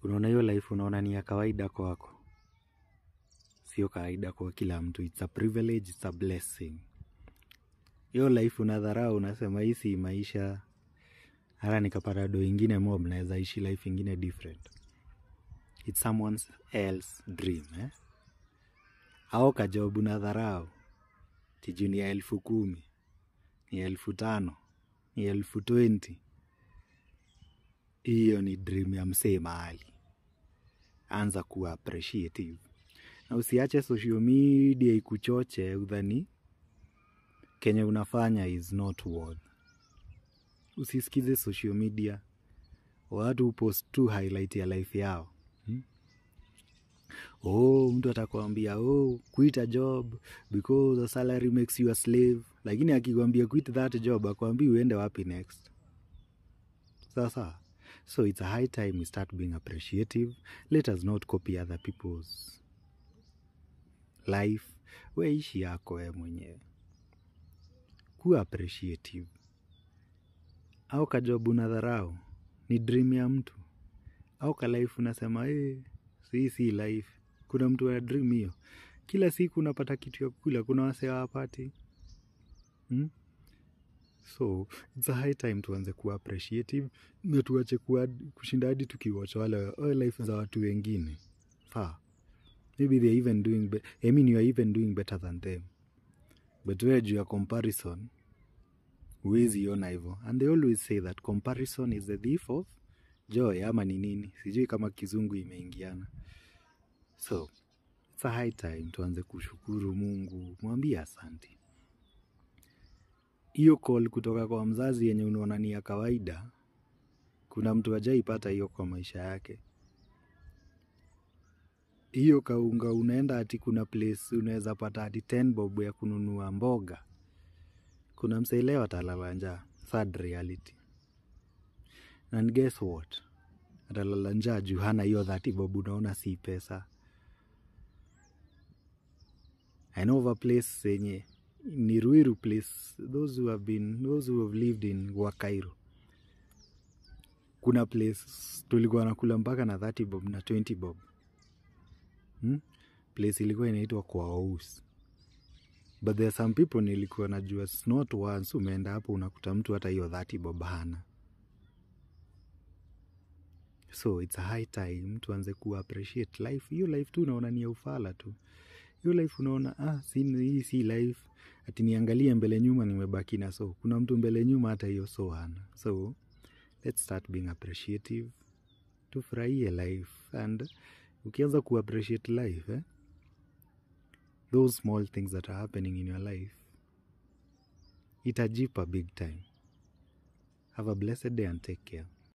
Unaona hiyo life unaona ni ya kawaida kwako. Sio kawaida kwa kila mtu. It's a privilege, it's a blessing. Hiyo life unadharau, unasema hii si maisha. Hata nikapata do ingine mob naweza ishi life ingine different. It's someone else dream, Au kajob unadharau. Tiju ni 10,000, ni 5,000, ni 20,000. Hiyo ni dream ya msee mahali. Anza kuwa appreciative. Na usiache social media ikuchoche udhani kenye unafanya is not worth. Usisikize social media. Watu upost tu highlight ya life yao. Mtu atakwambia quit a job because the salary makes you a slave. Lakini akikwambia quit that job, akwambii uende wapi next. Sasa. So it's a high time we start being appreciative. Let us not copy other people's life. We ishi yako wewe mwenyewe. Kuwa appreciative. Au kajob unadharau ni dream ya mtu. Au ka life unasema si life. Kuna mtu ana dream hiyo. Kila siku unapata kitu ya kukula, kuna wase hawapati. So it's a high time tuanze kuwa appreciative. Na tuache kushinda hadi tukiwatch wale life za watu wengine. Maybe they're even doing you are even doing better than them. But wewe juu ya comparison, huwezi ona hivyo. And they always say that comparison is the thief of joy, ama ni nini? Sijui kama kizungu imeingiana. So, it's a high time tuanze kushukuru Mungu, mwambie asante. Hiyo call kutoka kwa mzazi yenye unaona ni ya kawaida, kuna mtu hajaipata hiyo kwa maisha yake. Hiyo kaunga unaenda ati kuna place unaweza pata ati 10 bob ya kununua mboga. Kuna msee leo atalala njaa, sad reality. And guess what? Atalala njaa juu hana hiyo 30 bob unaona si pesa. I know of a place yenye ni Ruiru place, those who have lived in Wakairo. Kuna place tulikuwa nakula mpaka na 30 bob na 20 bob. Place ilikuwa inaitwa kwa house. But there are some people nilikuwa najua it's not once umeenda hapo unakuta mtu hata hiyo 30 bob hana. So it's a high time tuanze ku appreciate life. Hiyo life tu unaona ni ya ufala tu. Hiyo life unaona hii si life. Ati niangalie mbele nyuma nimebaki na so. Kuna mtu mbele nyuma hata hiyo so hana. So let's start being appreciative. Tufurahie life. And ukianza ku appreciate life, those small things that are happening in your life, itajipa big time. Have a blessed day and take care.